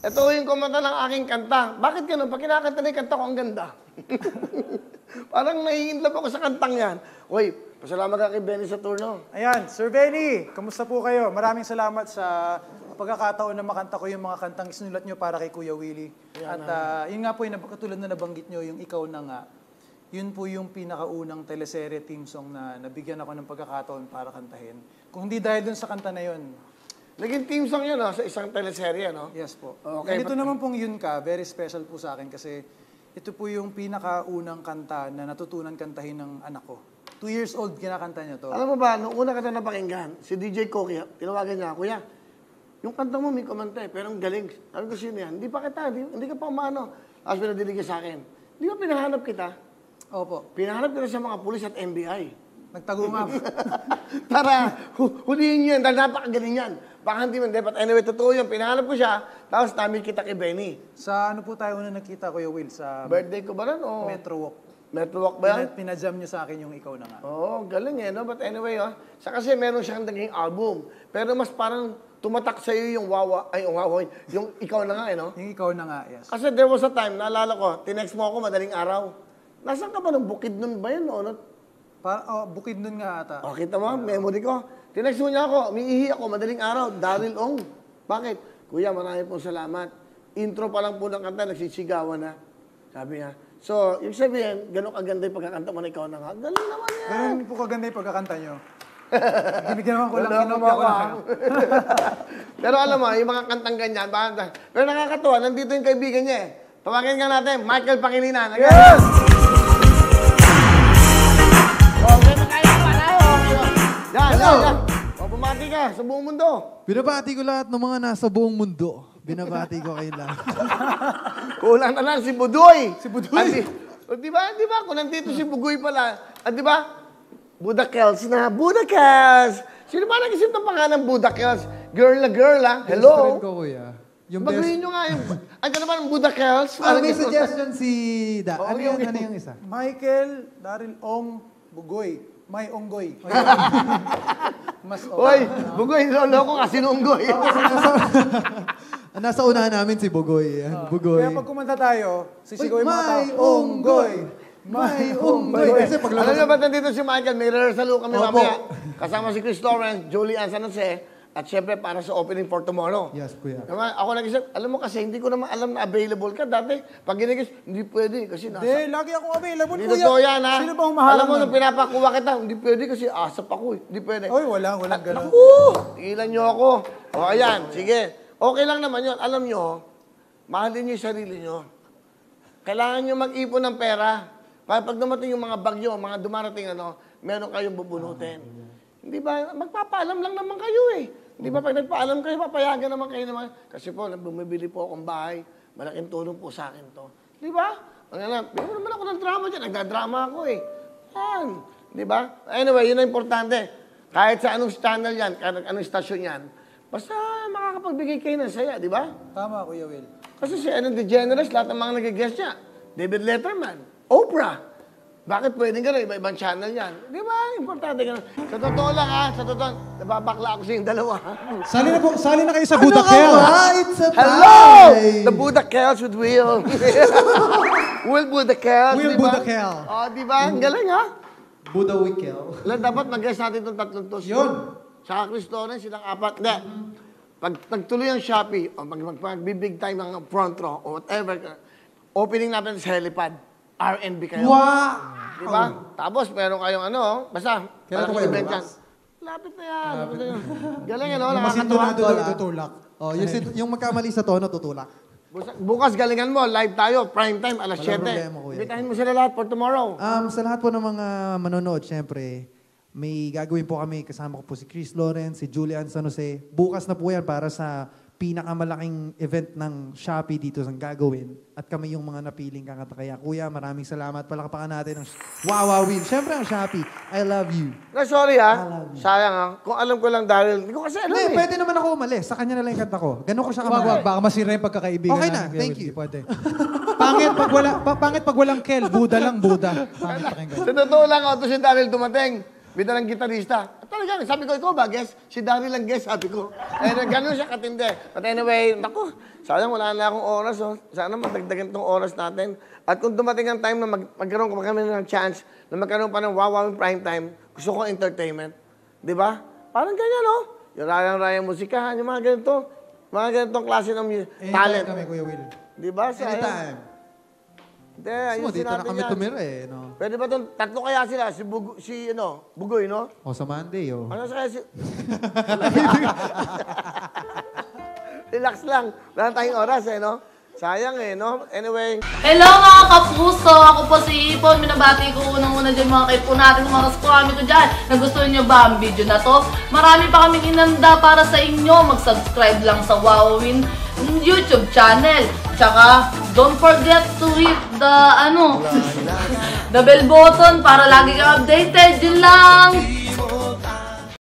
Ito yung kumanta ng aking kanta. Bakit ganun? Pag kinakanta na yung kanta ko, ang ganda. Parang naiinlove ako sa kantang yan. Uy, pasalamat ka kay Benny sa turno. Ayan, Sir Benny, kamusta po kayo? Maraming salamat sa pagkakataon na makanta ko yung mga kantang isinulat nyo para kay Kuya Willie. At yun nga po yung katulad na nabanggit nyo, yung Ikaw na Nga. Yun po yung pinakaunang teleserye team song na nabigyan ako ng pagkakataon para kantahin. Kung hindi dahil dun sa kanta na yun. Naging team song yun, sa isang teleserye, no? Yes po. Okay, Ganito naman pong Yun Ka, very special po sa akin kasi ito po yung pinakaunang kanta na natutunan kantahin ng anak ko. 2 years old, kinakanta niya to. Alam mo ba, nung una ka na napakinggan, si DJ Koki, tinawagan niya, Kuya, yung kanta mo may komante, pero ang galing. Sabi ko, sino yan? Hindi pa kita, hindi ka pa umano. Tapos pinadilig sa akin, di ba pinahanap kita? Opo. Pinahanap kita sa mga pulis at NBI. Nagtago nga. Para hulihin niyo yan, dahil napakagaling yan. Baka hindi man, but anyway, totoo yun. Pinahanap ko siya, tapos namin kita kay Benny. Sa ano po tayo una nakita, Kuya Will? Sa Birthday ko ba rin? O? Metro Walk. Metro Walk ba yan? Pinajam niyo sa akin yung Ikaw na Nga. Oo, galing eh, no? But anyway, sa kasi meron siyang naging album. Pero mas parang tumatak sa'yo yung yung Ikaw na Nga, eh, no? Yung Ikaw na Nga, yes. Kasi there was a time, naalala ko, tinext mo ako madaling araw. Nasaan ka ba ng bukid nun ba yun? O, Bukid nun nga ata. O, kita mo, memory ko. Tinext mo niya ako, umiihi ako, madaling araw, Daryl Ong. Bakit? Kuya, marami pong salamat. Intro pa lang po ng kanta, nagsisigawan na. Sabi niya. So, yung sabihin, gano'ng kaganda yung pagkakanta mo na Ikaw na Nga. Galing naman yan. Ganun po kaganda yung pagkakanta nyo. Binigyan naman ko lang, Wala kinopya ko lang. Pero alam mo, yung mga kantang ganyan, pero nakakatuwa, nandito yung kaibigan niya eh. Tawagin nga natin, Michael Pangilinan. Yes! Okay, makaya pa tayo. Yan. O, bumati ka sa buong mundo. Binabati ko lahat ng mga nasa buong mundo. Binabati ko kayo lahat. Kulang na lang si Budoy. Si Budoy. Di ba? Kung nandito si Bugoy pala. Di ba? Budakels na. Budakels. Sino ba nag-isip ng pangalan Budakels? Girl na girl, ha? Hello? Best friend ko, kuya. Yung Baguhin nyo nga yung... Ano naman ang Budakels? may suggestion si Da. Ano yung isa? Michael, Daryl Ong, Bugoy. May Onggoy. Mas Hoy, Bugoy, lolo ko kasi nunggoy. Nasa unahan namin si Bugoy. Bugoy. Kaya pag kumanta tayo, sisigawin mga tao, Onggoy! May Onggoy! Kasi pag Alam nyo ba nandito si Michael? May rehearsal kami mamaya. Kasama si Chris Lawrence, Julie Ann San Jose, at syempre para sa opening for tomorrow. Yes, kuya. Ako nag-isip, alam mo kasi hindi ko naman alam na available ka. Dati, pag ginigis, hindi pwede kasi nasa... Hindi, lagi akong available, Hindi kuya. totoo yan, ha? Sino ba humaharap Alam mo, nun? nung pinapakuha kita, hindi pwede kasi asap ako eh. Hindi pwede. Oy, walang gano'n. Tigilan nyo ako. O, ayan, sige. Okay lang naman yun. Alam nyo, mahalin nyo yung sarili nyo. Kailangan nyo mag-ipon ng pera. Para pag dumating yung mga bagyo, mga dumarating, meron kayong bubunutin. Hindi ba? Magpapaalam lang naman kayo eh. Hindi ba pag nagpaalam kayo, papayagan naman kayo naman. Kasi po, bumibili po akong bahay. Malaking tulong po sa akin to. Di ba? Bigyan naman ako ng drama dyan. Nagdadrama ako eh. Yan. Di ba? Anyway, yun ang importante. Kahit sa anong channel yan, kahit anong stasyon yan, basta makakapagbigay kayo ng saya, di ba? Tama, Kuya Will. Kasi si Ellen DeGeneres, lahat ng mga nag-guest niya. David Letterman, Oprah. Bakit pwedeng gano'n? Iba-ibang channel yan. Di ba? Importante gano'n. Sa totoo lang, sa totoo, nababakla ako sa yung dalawa. Sali na kayo sa Budakel. It's a Hello! pie! The Budakels with Will. Will Budakels, Will di ba? Budakel. Oh, di ba? Ang galing, ha? Buda Wikel. Dapat mag-guest natin itong tatlong to. Yun. Saka Chris Lawrence, silang apat. Hindi. Pag nagtuloy ang Shopee, o magbibig time ng front row, o whatever, opening natin sa helipad. R&B kayo. Wow! Di ba? Tapos meron kayong basta, Kailan malaking ko kayo event bukas? yan. Lapit na yan. Galing, Masintonado nakakatuwa. daw itutulak. Oh, yung magkamali sa tono, tutulak. Bukas galingan mo, live tayo, prime time, alas 7. problema, kuya. Ibitahin mo sila lahat for tomorrow. Sa lahat po ng mga manonood, syempre, may gagawin po kami. Kasama ko po si Chris Lawrence, si Julian San Jose. Bukas na po yan para sa pinakamalaking event ng Shopee dito sa gagawin. At kami yung mga napiling kakanta. Kaya, kuya, maraming salamat. Palakpakan natin ang Wawawin. Syempre ang Shopee. I love you. Sorry sayang kung alam ko lang dahil, hindi ko kasi alam Hindi, pwede naman ako umalis. Sa kanya na lang yung kanta ko. Ganun ko siya Wag, kamahal. baka masira yung pagkakaibigan Okay na, namin, Kuya thank Will. you. Di pwede. Pangit pag walang Kel, Buda lang Buda. Pangit pakinggan. Sa totoo lang, ito si Daryl dumating. bida ng gitarista. At talagang, sabi ko, ikaw ba, guess? Si Daryl lang guess, sabi ko. Eh, ganun siya katindi. But anyway, naku, sayang wala na akong oras, oh. Sana matagdagan tong oras natin. At kung dumating ang time na magkaroon kami ng chance na magkaroon pa ng Wawa prime time, gusto ko entertainment. Di ba? Parang ganyan, oh. Yung rayang-rayang musikahan, yung mga ganito. Mga ganitong klase ng talent. Anytime kami, Kuya Will. Di ba? Sayang. Anytime. Hindi, Gusto mo, ayusin dito na natin kami yan. tumira eh. No? Pwede ba itong tatlo kaya sila? Si Bugoy, no? O sa Monday, oh. Ano sa kaya si... Relax lang. Wala tayong oras, eh, no? Sayang, eh, no? Anyway. Hello mga kapuso! Ako po si Ipon. Minabati ko unang-una dyan mga kaipo natin, mga kaskwami ko dyan. Nagustuhan nyo ba ang video na to? Marami pa kaming inanda para sa inyo. Mag-subscribe lang sa Wowin YouTube channel. Tsaka, don't forget to hit the, the bell button para lagi ka updated. Yun lang!